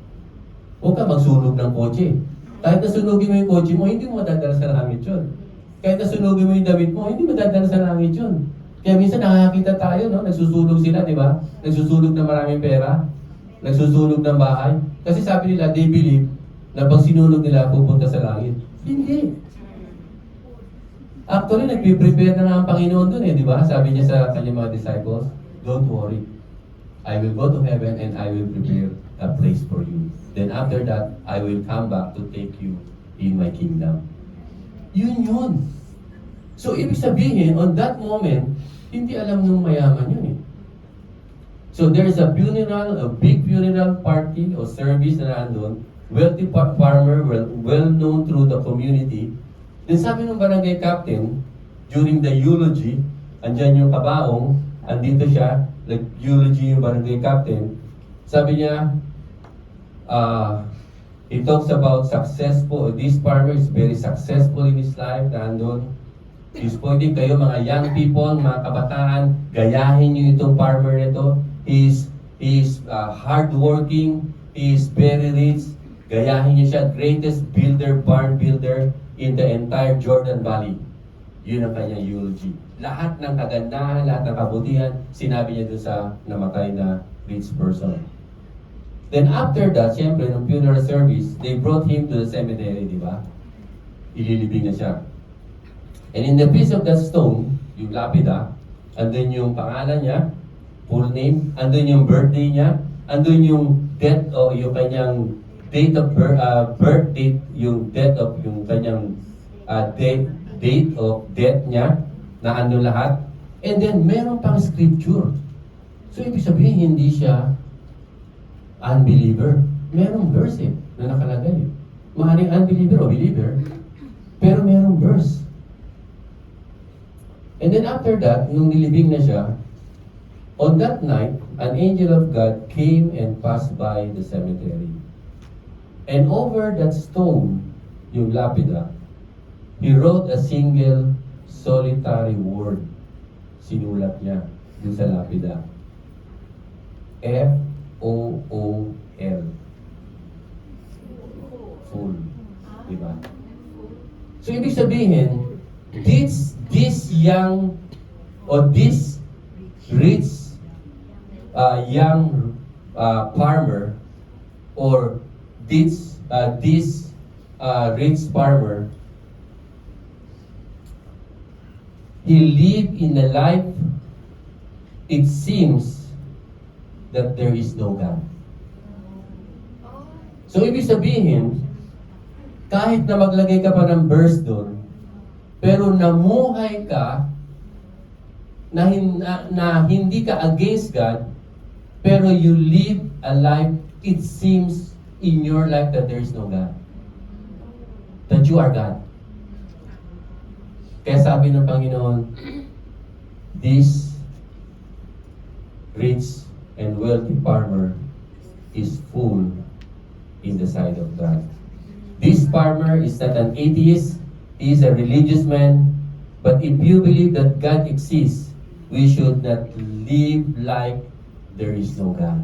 Huwag ka magsunog ng kotse. Kahit nasunugin mo yung kotse mo, hindi mo madadala sa langit yun. Kahit nasunugin mo yung damit mo, hindi madadala sa langit yun. Kaya minsan nakakita tayo, no? Nagsusunog sila, di ba? Nagsusunog ng maraming pera. Nagsusunog ng bahay. Kasi sabi nila, they believe na pag sinunog nila, pupunta sa langit. Hindi. Actually, nagpe-prepare na nga ang Panginoon dun eh, di ba? Sabi niya sa kanyang mga disciples, don't worry. I will go to heaven and I will prepare a place for you. Then after that, I will come back to take you in my kingdom. Yun. So, ibig sabihin, on that moment, hindi alam nung mayaman yun eh. So, there is a big funeral party or service na nandun, wealthy farmer, well known through the community. Then sabi ng barangay captain, during the eulogy, andyan yung kabaong, andito siya, eulogy yung barangay captain, sabi niya, he talks about successful, this farmer is very successful in his life, nandun. He's pointing kayo mga young people, mga kabataan, gayahin niyo itong farmer nito. He is hardworking, he is very rich, gayahin niyo siya, greatest builder, barn builder in the entire Jordan Valley. Yun ang kanyang eulogy. Lahat ng kagandahan, lahat ng kabutihan, sinabi niya dun sa namatay na rich person. Then after that, siyempre, nung funeral service, they brought him to the cemetery, di ba? Ililibing na siya. And in the piece of that stone, yung lapida, andun yung pangalan niya, full name, andun yung birthday niya, andun yung death o yung kanyang date of birth date, yung death of yung kanyang date of death niya, na ano lahat. And then, meron pang scripture. So, ibig sabihin, hindi siya unbeliever. Merong verse na nakalagay. Maaaring unbeliever o believer, pero merong verse. And And then after that, nung nilibing na siya, on that night, an angel of God came and passed by the cemetery. And over that stone, yung lapida, he wrote a single solitary word. Sinulat niya dun sa lapida. F-O-O-L. Full. Diba? So, ibig sabihin, this young or this rich young farmer or this rich farmer, he lived in a life, it seems that there is no God. So, ibig sabihin, kahit na maglagay ka pa ng verse doon, pero namuhay ka na hindi ka against God, pero you live a life, it seems in your life that there is no God. That you are God. Kaya sabi ng Panginoon, this rich and wealthy farmer is full in the sight of God. This farmer is not an atheist, he is a religious man, but if you believe that God exists, we should not live like there is no God.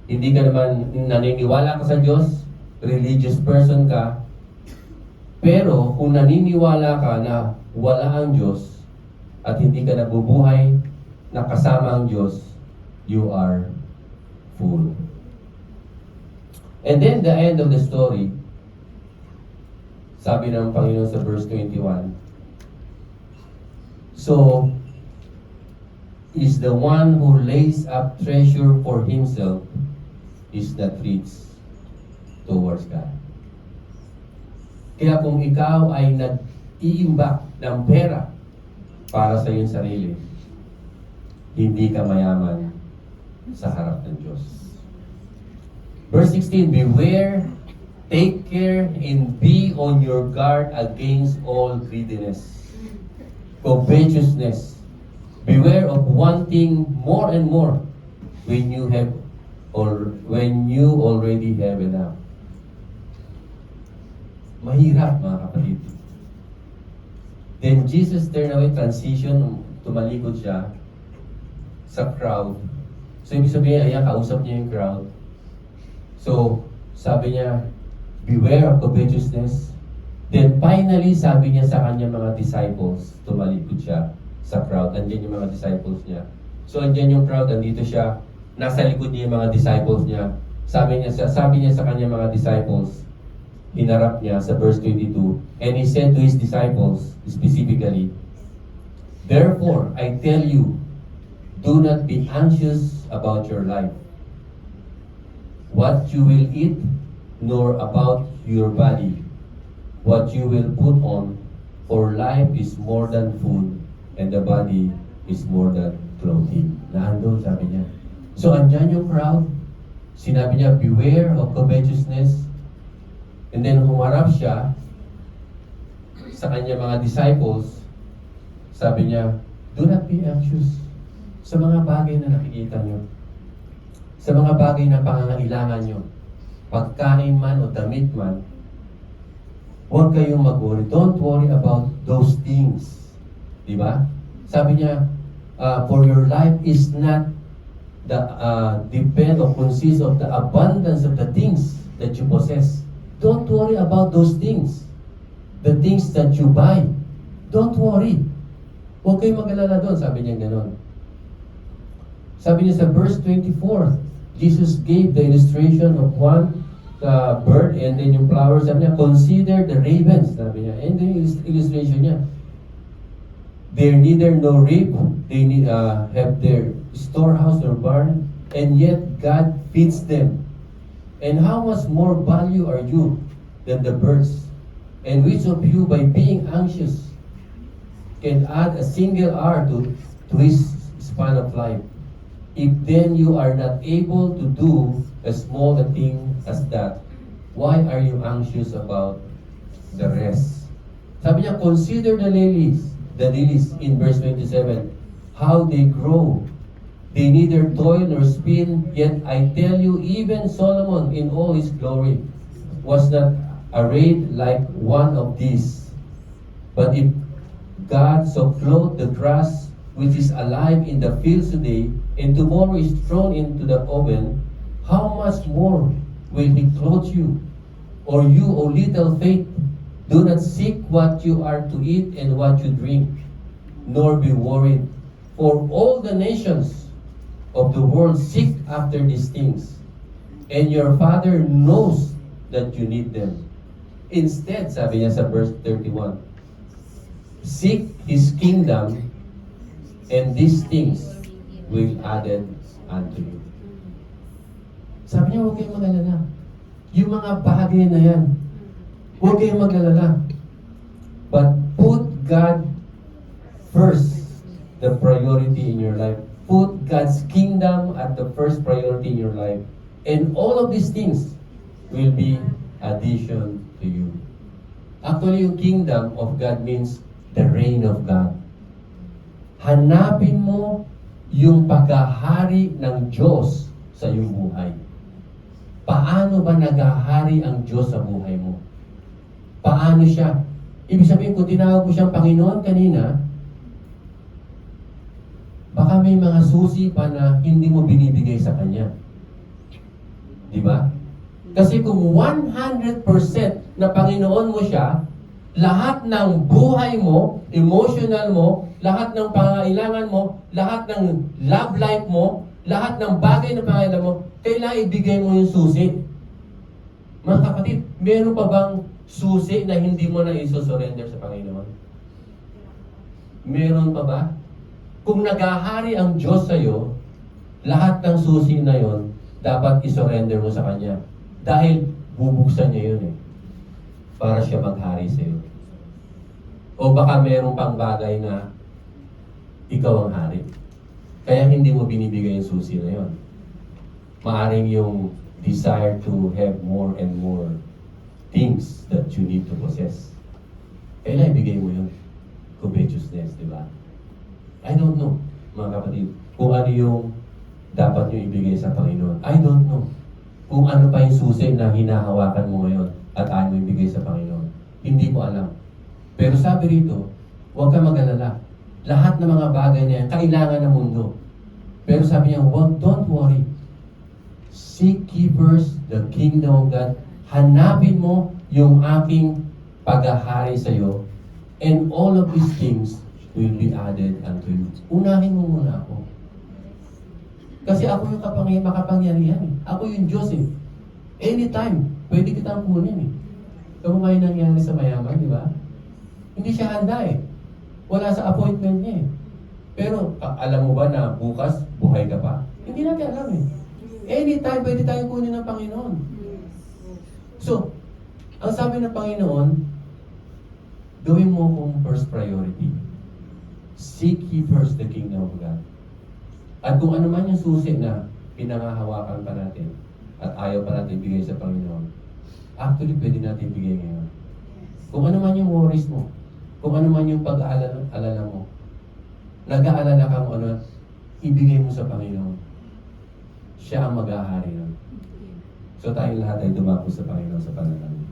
Hindi ka naman naniniwala ka sa Diyos, religious person ka, pero kung naniniwala ka na wala ang Diyos at hindi ka nabubuhay na kasama ang Diyos, you are full. And then the end of the story, sabi ng Panginoon sa verse 21, so is the one who lays up treasure for himself is not rich towards God. Kaya kung ikaw ay nag-iimbak ng pera para sa iyong sarili, hindi ka mayaman sa harap ng Diyos. Verse 16, beware, take care, and be on your guard against all greediness, covetousness. Beware of wanting more and more when you have or when you already have enough. Mahirap, mga kapatid. Then Jesus turned away, transition, tumalikod siya sa crowd. So, ibig sabihin, ayan, kausap niya yung crowd. So, sabi niya, beware of covetousness. Then finally, sabi niya sa kanya mga disciples, tumalikod siya sa crowd. Andiyan yung mga disciples niya. So, andiyan yung crowd, andito siya. Nasa likod niya yung mga disciples niya. Sabi niya sa kanya mga disciples, hinarap niya sa verse 22, and he said to his disciples, specifically, therefore, I tell you, do not be anxious about your life, what you will eat, nor about your body, what you will put on, for life is more than food, and the body is more than clothing. Naandun, sabi niya. So, andyan yung crowd. Sinabi niya, beware of covetousness. And then, humarap siya sa kanya mga disciples. Sabi niya, do not be anxious sa mga bagay na nakikita niyo. Sa mga bagay na pangangailangan niyo. Pagkain man o damit man, huwag kayong mag-worry. Don't worry about those things. Diba? Sabi niya, for your life is not depend or consist of the abundance of the things that you possess. Don't worry about those things. The things that you buy. Don't worry. Huwag kayong mag-alala doon. Sabi niya gano'n. Sabi niya sa verse 24, Jesus gave the illustration of one bird and then yung flowers. Sabi niya, consider the ravens. Sabi niya. And then illustration niya. They neither nor reap, they have their storehouse or barn, and yet God feeds them. And how much more value are you than the birds? And which of you, by being anxious, can add a single hour to his span of life? If then you are not able to do as small a thing as that, why are you anxious about the rest? Sabi niya, consider the lilies in verse 27, how they grow. They neither toil nor spin, yet I tell you, even Solomon in all his glory was not arrayed like one of these. But if God so clothed the grass which is alive in the fields today, and tomorrow is thrown into the oven, how much more will He clothe you? Or you, O little faith, do not seek what you are to eat and what you drink, nor be worried. For all the nations of the world seek after these things, and your Father knows that you need them. Instead, sabi niya sa verse 31, seek His kingdom, and these things will be added unto you. Sabi niya, huwag kayong mag-alala. Yung mga bagay na yan, huwag kayong mag-alala. But put God first, the priority in your life. Put God's kingdom at the first priority in your life. And all of these things will be addition to you. Actually, yung kingdom of God means the reign of God. Hanapin mo yung paghahari ng Diyos sa iyong buhay. Paano ba naghahari ang Diyos sa buhay mo? Paano siya? Ibig sabihin, kung tinawag ko siyang Panginoon kanina, baka may mga susi pa na hindi mo binibigay sa Kanya. Di ba? Kasi kung 100% na Panginoon mo siya, lahat ng buhay mo, emotional mo, lahat ng pangailangan mo, lahat ng love life mo, lahat ng bagay na pangailangan mo, kailangan ibigay mo yung susi. Mga kapatid, meron pa bang susi na hindi mo na isosurrender sa Panginoon? Meron pa ba? Kung naghahari ang Diyos sa'yo, lahat ng susi na yon dapat isurrender mo sa Kanya. Dahil bubuksan niya yun para siya maghari sa'yo. O baka meron pang bagay na ikaw ang hari. Kaya hindi mo binibigay yung susi na yon. Maaring yung desire to have more and more things that you need to possess. Kailan ibigay mo yun? Covetousness, di ba? I don't know, mga kapatid, kung ano yung dapat nyo ibigay sa Panginoon. I don't know kung ano pa yung susi na hinahawakan mo ngayon at ayaw mo ibigay sa Panginoon. Hindi ko alam. Pero sabi rito, huwag ka mag-alala. Lahat ng mga bagay na yan, kailangan ng mundo. Pero sabi niya, don't worry. Seek ye first the kingdom of God. Hanapin mo yung aking paghahari sa iyo, and all of these things will be added unto you. Unahin mo muna ako. Kasi ako yung makapangyarihan eh. Ako yung Diyos eh. Anytime, pwede kitang kunin eh. Kung ngayon nangyari sa mayaman, di ba? Hindi siya handa eh. Wala sa appointment niya eh. Pero, alam mo ba na bukas, buhay ka pa? Hindi natin alam eh. Anytime, pwede tayong kunin ng Panginoon. So, ang sabi ng Panginoon, gawin mo kung first priority. Seek ye first the kingdom of God. At kung ano man yung susi na pinangahawakan pa natin at ayaw pa natin bigay sa Panginoon, actually pwede natin bigay ngayon. Kung ano man yung worries mo, kung ano man yung pag-aalala mo, nag-aalala ka mo ano, ibigay mo sa Panginoon. Siya ang mag-ahari nun. So tayong lahat ay dumako sa Panginoon sa panalangin.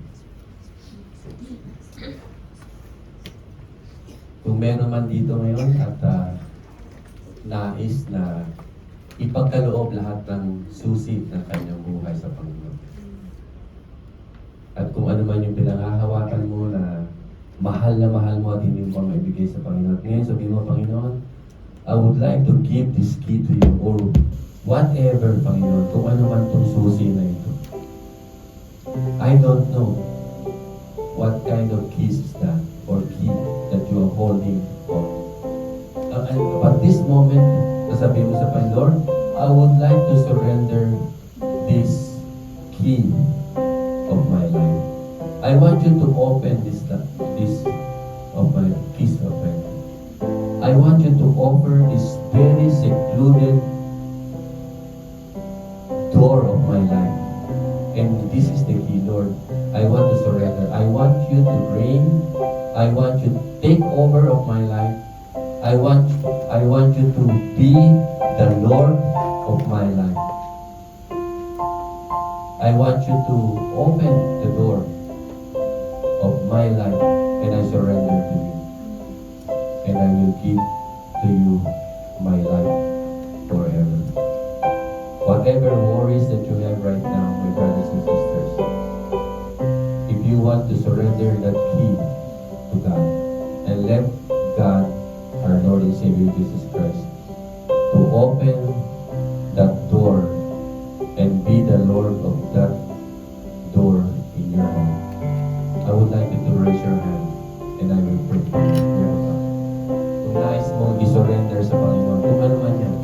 Kung meron man dito ngayon at nais na ipagkaloob lahat ng susi ng kanyang buhay sa Panginoon. At kung ano man yung pinangahawakan mo na mahal mo at hindi mo maibigay sa Panginoon. Ngayon sabihin mo, Panginoon, I would like to give this key to you or whatever, Panginoon, kung ano man itong susi na ito. I don't know what kind of keys is that or key that you are holding on. But this moment, sasabihin mo sa Panginoon, I would like to surrender this key of my life. I want you to open this of my keys of my life. I want you to offer this very secluded door of my life. And this is the key, Lord. I want to surrender. I want you to reign I want you to take over of my life. I want you to be the Lord of my life. I want you to open the door of my life, and I surrender to you. And I will give to you my life forever. Whatever worries that you have right now, my brothers and sisters, if you want to surrender that key to God and let God, our Lord and Savior Jesus Christ, to open that door and be the Lord of that door in your home, I would like you to raise your hand and I will pray for you. Kung nais mo i-surrender sa Panginoon, kung ano man yan,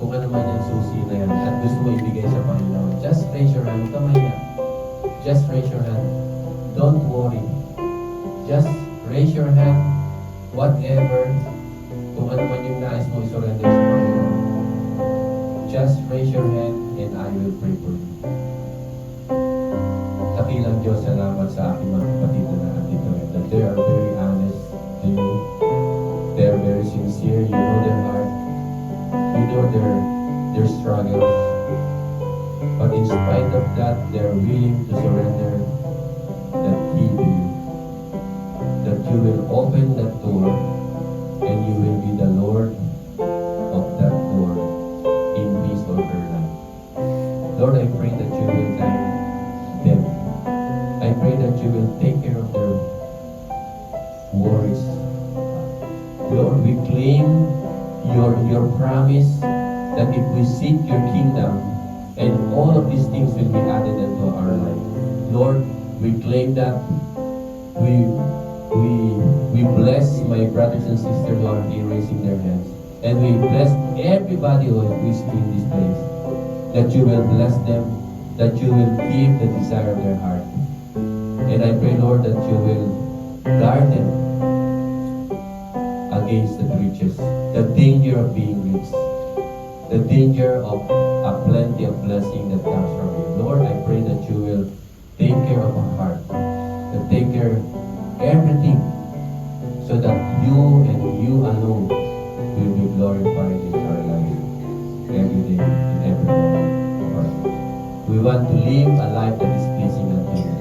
kung ano man yan susi na yan, at gusto mo ibigay sa Panginoon, just raise your hand. Kamay yan. Just raise your hand. Don't worry. Just raise your hand. Whatever, kung ano man yung nais mo i-surrender sa Panginoon, just raise your hand and I will pray for you. Dakilang Diyos, salamat sa aking mga kapatid na nandito, that they are very honest to you. They are very sincere. You know their heart. You know their struggles. But in spite of that, they are willing to surrender that key to you. That you will open that door and you will be the Lord of that door in his or her life. Lord, I pray that you will guide them. I pray that you will take care of their worries. Lord, we claim your promise that if we seek your kingdom, and all of these things will be added into our life. Lord, we claim that. We bless my brothers and sisters who are here raising their hands. And we bless everybody who is in this place. That you will bless them, that you will give the desire of their heart. And I pray, Lord, that you will guard them against the breaches, the danger of being rich, the danger of a plenty of blessing that comes from you. Lord, I pray that you will take care of our heart, that take care of everything, so that you and you alone will be glorified in our life every day, in every moment of our life. We want to live a life that is pleasing unto you.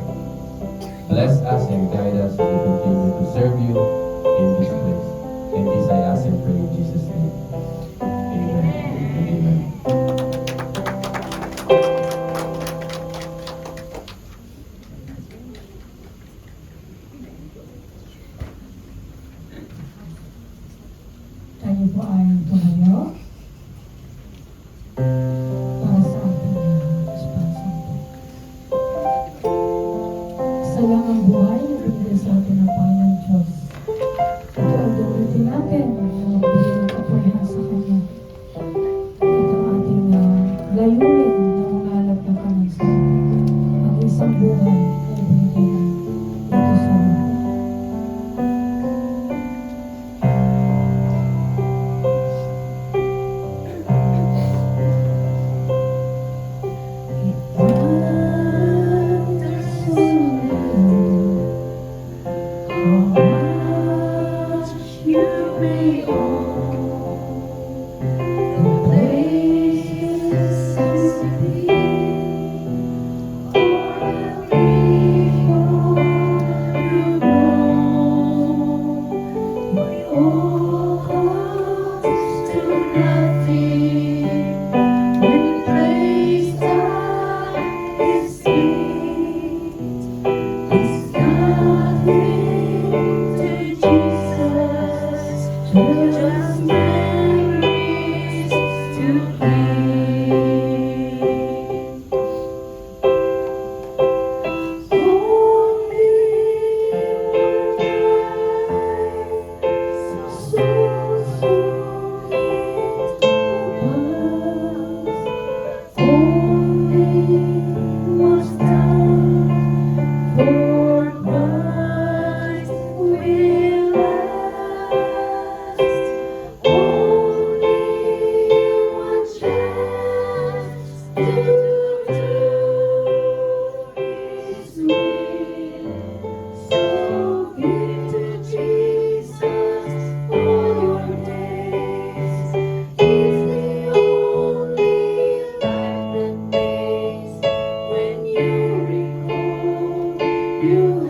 Bless us and guide us as we continue to serve you in this place. And this I ask and pray in Jesus' name. Amen and amen. Tayo po ay tumayo para sa ating responsibility. Isa lang ang buhay na binigay sa atin ng Panginoon Diyos. Ito ang gamitin natin na magbigay ng kapayahan sa Kanya. Ito ang ating layunin na mangalap ng Kanyang salita. Ang isang buhay na binigay na dito sa mundo.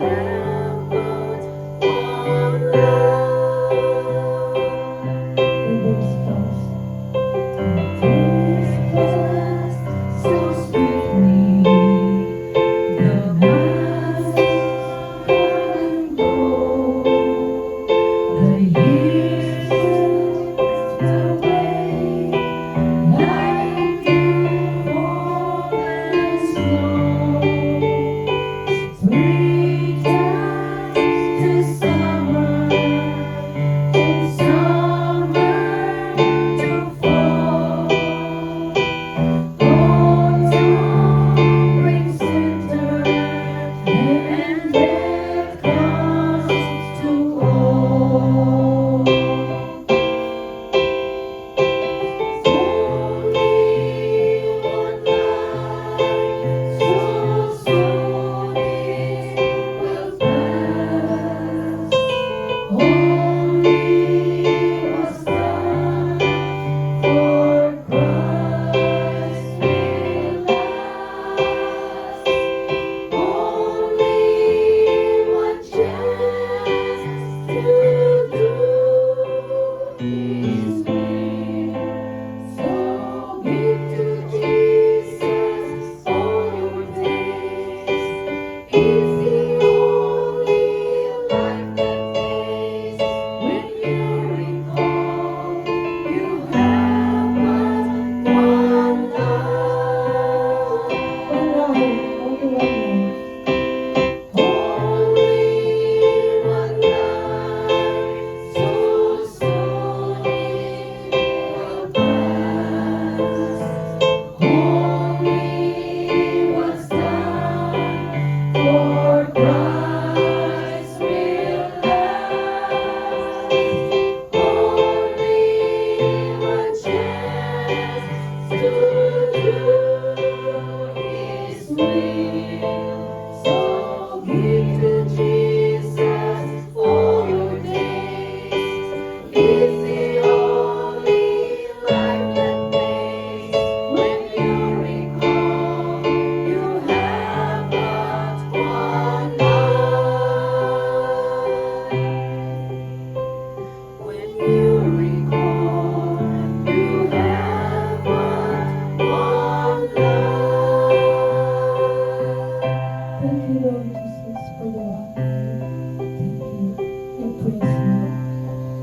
have but one love. And those past so sweetly. The miles come and go. The years drift away like dew falling snow. Springtime to summer, and summer to fall. Autumn brings winter, and death comes to all. Only one night, so soon it will pass. Only what's done for Christ will last. Only one chance to do His will. So give to Jesus all your days. He's the only life that pays. When you recall, you have but one love. Only one life, so soon it will pass. Only what's done for Christ will last. Only one chance to do His will.